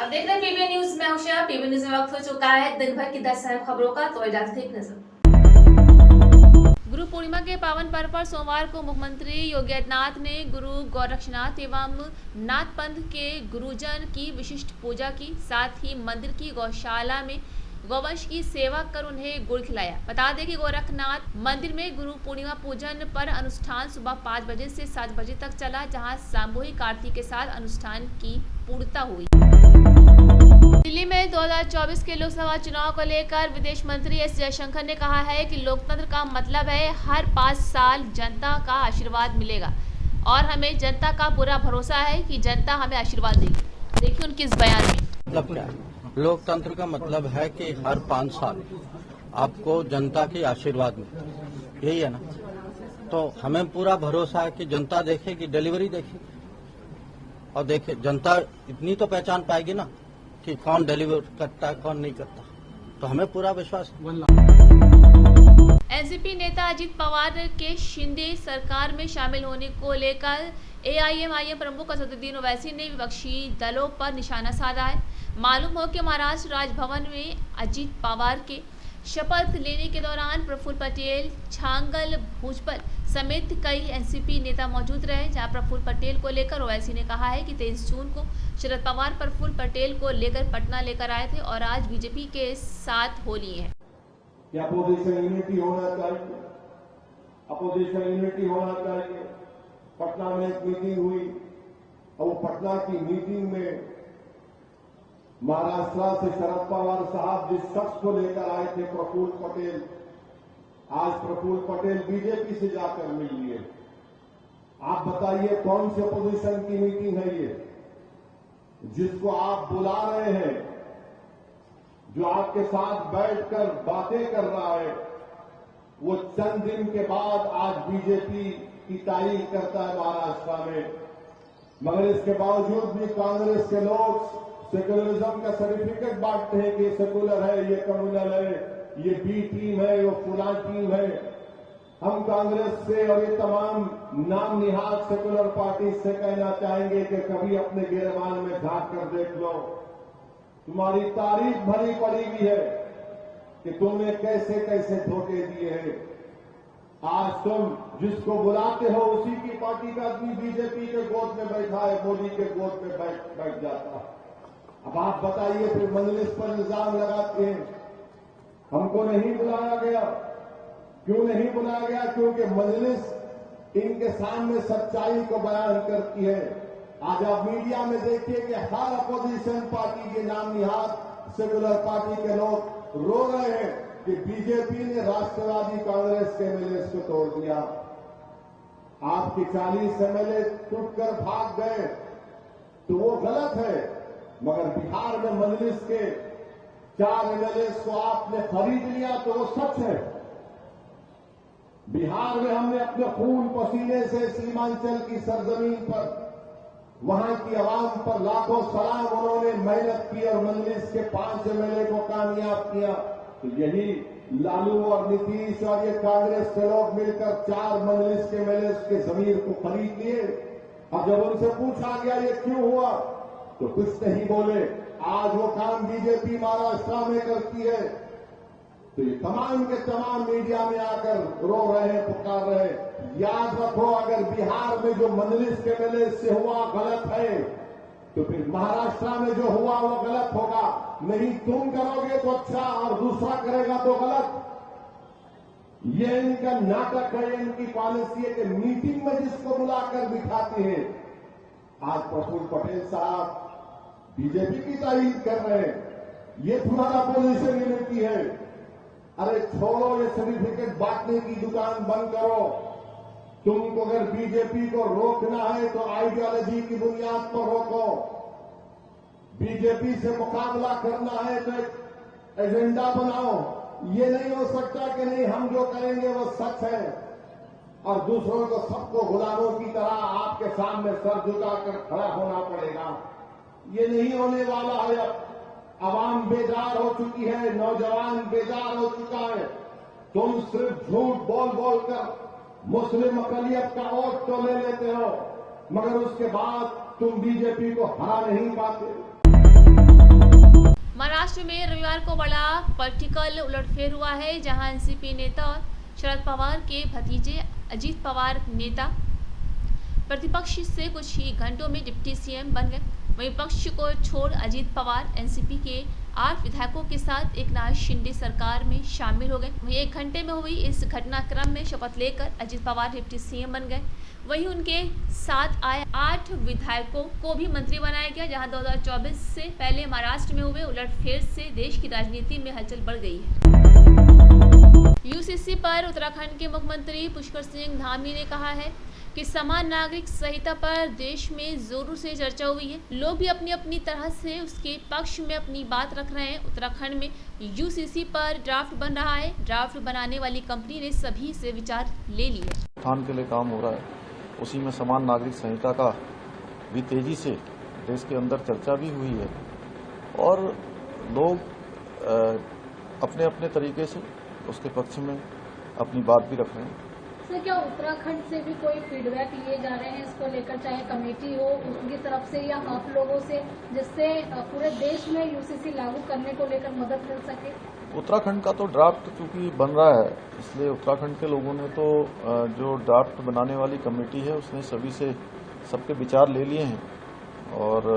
अब देख रहे हैं पीबीएन न्यूज में होशियार। पीबीएन न्यूज में वक्त हो चुका है दिन भर की 10 अहम खबरों का, तो इजाजत एक नजर। गुरु पूर्णिमा के पावन पर्व पर सोमवार को मुख्यमंत्री योगी आदित्यनाथ ने गुरु गोरक्षनाथ एवं नाथ पंथ के गुरुजन की विशिष्ट पूजा की। साथ ही मंदिर की गौशाला में गौवंश की सेवा कर उन्हें गुड़ खिलाया। बता दें कि गोरखनाथ मंदिर में गुरु पूर्णिमा पूजन पर अनुष्ठान सुबह 5 बजे से 7 बजे तक चला, जहां सामूहिक आरती के साथ अनुष्ठान की पूर्णता हुई। दिल्ली में 2024 के लोकसभा चुनाव को लेकर विदेश मंत्री एस जयशंकर ने कहा है कि लोकतंत्र का मतलब है हर 5 साल जनता का आशीर्वाद मिलेगा और हमें जनता का पूरा भरोसा है कि जनता हमें आशीर्वाद देगी। देखिए उनके इस बयान में। मतलब क्या है? लोकतंत्र का मतलब है कि हर 5 साल आपको जनता की आशीर्वाद मिले, यही है ना। तो हमें पूरा भरोसा है कि जनता देखेगी, डिलीवरी देखेगी और देखे जनता इतनी तो पहचान पाएगी ना कि कौन डिलीवर करता है कौन नहीं करता, तो हमें पूरा विश्वास है। एनसीपी नेता अजित पवार के शिंदे सरकार में शामिल होने को लेकर एआईएमआईएम प्रमुख असदुद्दीन ओवैसी ने विपक्षी दलों पर निशाना साधा है। मालूम हो कि महाराष्ट्र राजभवन में अजित पवार के शपथ लेने के दौरान प्रफुल्ल पटेल, छांगल भुजबल समेत कई एनसीपी नेता मौजूद रहे, जहां प्रफुल्ल पटेल को लेकर ओवैसी ने कहा है कि 23 जून को शरद पवार प्रफुल्ल पटेल को लेकर पटना लेकर आए थे और आज बीजेपी के साथ हो लिए हैं। अपोजिशन यूनिटी होना चाहिए, अपोजिशन यूनिटी होना चाहिए। पटना में एक मीटिंग हुई और वो पटना की मीटिंग में महाराष्ट्र से शरद पवार साहब जिस शख्स को लेकर आए थे प्रफुल्ल पटेल, आज प्रफुल्ल पटेल बीजेपी से जाकर मिल लिए। आप बताइए कौन सी अपोजिशन की मीटिंग है ये जिसको आप बुला रहे हैं, जो आपके साथ बैठकर बातें कर रहा है, वो चंद दिन के बाद आज बीजेपी की तारीफ करता है महाराष्ट्र में। मगर इसके बावजूद भी कांग्रेस के लोग सेकुलरिज्म का सर्टिफिकेट बांटते हैं कि ये सेकुलर है, ये कम्युनल है, ये बी टीम है, ये फुला टीम है। हम कांग्रेस से और ये तमाम नाम निहाद सेकुलर पार्टी से कहना चाहेंगे कि कभी अपने गिरबान में झांक कर देख लो। तुम्हारी तारीफ भरी पड़ी हुई है कि तुमने कैसे कैसे धोखे दिए हैं। आज तुम जिसको बुलाते हो उसी की पार्टी का आदमी बीजेपी के गोद में बैठा है, मोदी के गोद में बैठ जाता है। अब आप बताइए फिर मजलिस पर इल्जाम लगाते हैं हमको नहीं बुलाया गया। क्यों नहीं बुलाया गया? क्योंकि मजलिस इनके सामने सच्चाई को बयान करती है। आज आप मीडिया में देखिए कि हर अपोजिशन पार्टी के नाम निहाद सेकुलर पार्टी के लोग रो रहे हैं कि बीजेपी ने राष्ट्रवादी कांग्रेस के एमएलए को तोड़ दिया। आपके 40 एमएलए टूटकर भाग गए तो वो गलत है, मगर बिहार में मजलिस के 4 एमएलए को आपने खरीद लिया तो वो सच है। बिहार में हमने अपने खून पसीने से सीमांचल की सरजमीन पर वहां की आवाम पर लाखों सलाम उन्होंने मेहनत की और मजलिस के 5 एमएलए को कामयाब किया। तो यही लालू और नीतीश और ये कांग्रेस के लोग मिलकर 4 मजलिस के एमएलए के जमीर को खरीद लिए। अब जब उनसे पूछा गया ये क्यों हुआ तो कुछ नहीं बोले। आज वो काम बीजेपी महाराष्ट्र में करती है तो ये तमाम के तमाम मीडिया में आकर रो रहे हैं, पुकार रहे हैं। याद रखो, अगर बिहार में जो मजलिस के एमएलए से हुआ गलत है तो फिर महाराष्ट्र में जो हुआ वो गलत होगा। नहीं तुम करोगे तो अच्छा और दूसरा करेगा तो गलत। ये इनका नाटक है, इनकी पॉलिसी है कि मीटिंग में जिसको बुलाकर बिठाते हैं। आज प्रफुल्ल पटेल साहब बीजेपी की तारीफ कर रहे हैं, ये तुम्हारा अपोजिशन यूनिटी है। अरे छोड़ो, ये सर्टिफिकेट बांटने की दुकान बंद करो। तुमको अगर बीजेपी को रोकना है तो आइडियोलॉजी की बुनियाद पर रोको। बीजेपी से मुकाबला करना है तो एक एजेंडा बनाओ। ये नहीं हो सकता कि नहीं हम जो करेंगे वो सच है और दूसरों को सबको गुलामों की तरह आपके सामने सर झुकाकर खड़ा होना पड़ेगा। ये नहीं होने वाला है। आवाम बेजार हो चुकी है, नौजवान बेजार हो चुका है। तुम सिर्फ झूठ बोल बोल कर मुस्लिम अकलियत का वोट तो ले लेते हो, मगर उसके बाद तुम बीजेपी को हरा नहीं पाते। महाराष्ट्र में रविवार को बड़ा पॉलिटिकल उलटफेर हुआ है, जहां एनसीपी नेता और शरद पवार के भतीजे अजीत पवार नेता प्रतिपक्ष से कुछ ही घंटों में डिप्टी सीएम बन गए। वहीं पक्ष को छोड़ अजीत पवार एनसीपी के 8 विधायकों के साथ एकनाथ शिंदे सरकार में शामिल हो गए। वहीं 1 घंटे में हुई इस घटनाक्रम में शपथ लेकर अजीत पवार डिप्टी सीएम बन गए। वहीं उनके साथ आए 8 विधायकों को भी मंत्री बनाया गया, जहां 2024 से पहले महाराष्ट्र में हुए उलटफेर से देश की राजनीति में हलचल बढ़ गई है। यूसीसी पर उत्तराखंड के मुख्यमंत्री पुष्कर सिंह धामी ने कहा है कि समान नागरिक संहिता पर देश में जोरों से चर्चा हुई है। लोग भी अपनी अपनी तरह से उसके पक्ष में अपनी बात रख रहे हैं। उत्तराखंड में यूसीसी पर ड्राफ्ट बन रहा है। ड्राफ्ट बनाने वाली कंपनी ने सभी से विचार ले लिए। उत्थान के लिए काम हो रहा है, उसी में समान नागरिक संहिता का भी तेजी से देश के अंदर चर्चा भी हुई है और लोग अपने अपने तरीके से उसके पक्ष में अपनी बात भी रख रहे हैं। सर, क्या उत्तराखंड से भी कोई फीडबैक लिए जा रहे हैं इसको लेकर, चाहे कमेटी हो उनकी तरफ से या आप लोगों से, जिससे पूरे देश में यूसीसी लागू करने को लेकर मदद मिल सके? उत्तराखंड का तो ड्राफ्ट चूंकि बन रहा है, इसलिए उत्तराखंड के लोगों ने तो जो ड्राफ्ट बनाने वाली कमेटी है उसने सभी से सबके विचार ले लिए हैं और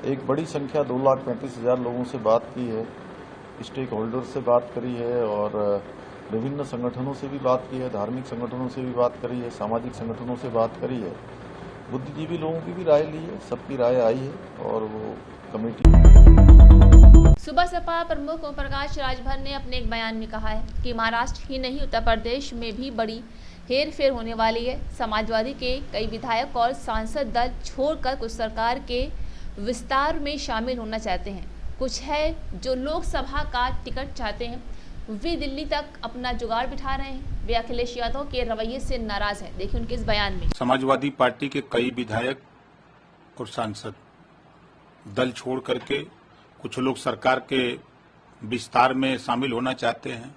एक बड़ी संख्या 2,35,000 लोगों से बात की है, स्टेक होल्डर से बात करी है और विभिन्न संगठनों से भी बात की है, धार्मिक संगठनों से भी बात करी है, सामाजिक संगठनों से बात करी है, बुद्धिजीवी लोगों की भी राय ली है, सबकी राय आई है और वो कमेटी। सुबह सपा प्रमुख ओम प्रकाश राजभर ने अपने एक बयान में कहा है कि महाराष्ट्र ही नहीं उत्तर प्रदेश में भी बड़ी हेरफेर होने वाली है। समाजवादी के कई विधायक और सांसद दल छोड़कर कुछ सरकार के विस्तार में शामिल होना चाहते हैं। कुछ है जो लोकसभा का टिकट चाहते हैं, वे दिल्ली तक अपना जुगाड़ बिठा रहे हैं। वे अखिलेश यादव के रवैये से नाराज हैं। देखिए उनके इस बयान में। समाजवादी पार्टी के कई विधायक और सांसद दल छोड़ करके कुछ लोग सरकार के विस्तार में शामिल होना चाहते हैं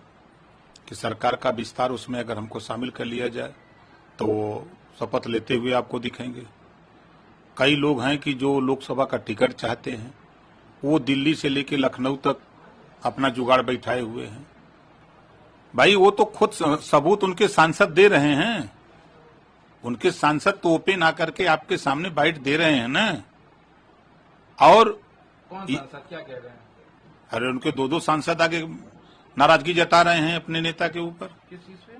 कि सरकार का विस्तार, उसमें अगर हमको शामिल कर लिया जाए तो वो शपथ लेते हुए आपको दिखेंगे। कई लोग हैं कि जो लोकसभा का टिकट चाहते हैं, वो दिल्ली से लेकर लखनऊ तक अपना जुगाड़ बैठाए हुए हैं। भाई वो तो खुद सबूत उनके सांसद दे रहे हैं, उनके सांसद तो ओपन आकर के आपके सामने बाइट दे रहे हैं ना। और कौन सांसद क्या कह रहे हैं? अरे उनके 2 सांसद आगे नाराजगी जता रहे हैं अपने नेता के ऊपर। किस चीज पे?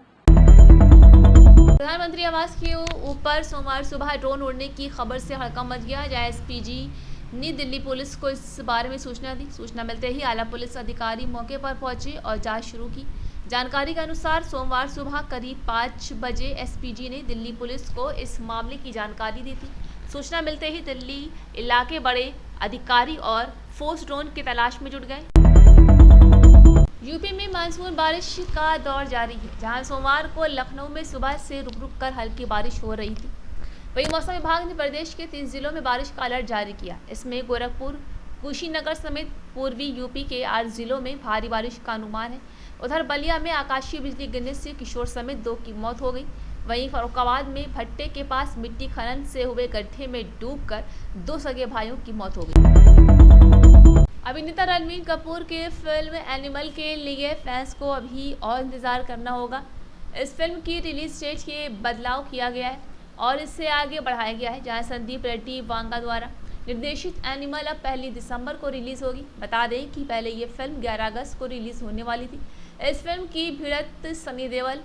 प्रधानमंत्री आवास के ऊपर सोमवार सुबह ड्रोन उड़ने की खबर से हड़कंप मच गया। जहां एसपीजी ने दिल्ली पुलिस को इस बारे में सूचना दी। सूचना मिलते ही आला पुलिस अधिकारी मौके पर पहुंचे और जांच शुरू की। जानकारी के अनुसार सोमवार सुबह करीब 5 बजे एसपीजी ने दिल्ली पुलिस को इस मामले की जानकारी दी थी। सूचना मिलते ही दिल्ली इलाके बड़े अधिकारी और फोर्स ड्रोन की तलाश में जुट गए। यूपी में मानसून बारिश का दौर जारी है, जहां सोमवार को लखनऊ में सुबह से रुक रुक कर हल्की बारिश हो रही थी। वहीं मौसम विभाग ने प्रदेश के 3 जिलों में बारिश का अलर्ट जारी किया। इसमें गोरखपुर, कुशीनगर समेत पूर्वी यूपी के 8 जिलों में भारी बारिश का अनुमान है। उधर बलिया में आकाशीय बिजली गिरने से किशोर समेत 2 की मौत हो गई। वहीं फर्रुखाबाद में भट्टे के पास मिट्टी खनन से हुए गड्ढे में डूबकर 2 सगे भाइयों की मौत हो गई। अभिनेता रणबीर कपूर के फिल्म एनिमल के लिए फैंस को अभी और इंतजार करना होगा। इस फिल्म की रिलीज डेट में बदलाव किया गया है और इससे आगे बढ़ाया गया है, जहां संदीप रेड्डी वांगा द्वारा निर्देशित एनिमल अब 1 दिसंबर को रिलीज होगी। बता दें कि पहले ये फिल्म 11 अगस्त को रिलीज होने वाली थी। इस फिल्म की भिड़त सनी देओल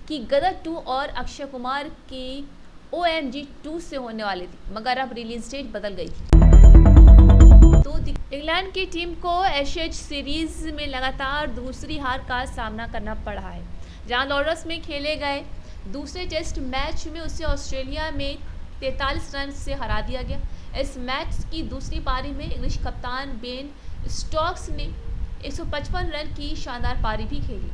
की गदर 2 और अक्षय कुमार की OMG 2 से होने वाली थी, मगर अब रिलीज डेट बदल गई थी। इंग्लैंड की टीम को एशेज सीरीज में लगातार दूसरी हार का सामना करना पड़ा है, जहां लॉर्ड्स में खेले गए दूसरे टेस्ट मैच में उसे ऑस्ट्रेलिया में 43 रन से हरा दिया गया। इस मैच की दूसरी पारी में इंग्लिश कप्तान बेन स्टोक्स ने 155 रन की शानदार पारी भी खेली।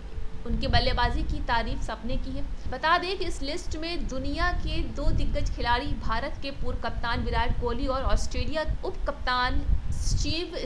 उनकी बल्लेबाजी की तारीफ सबने की है। बता दें कि इस लिस्ट में दुनिया के 2 दिग्गज खिलाड़ी, भारत के पूर्व कप्तान विराट कोहली और ऑस्ट्रेलिया उप कप्तान स्टीव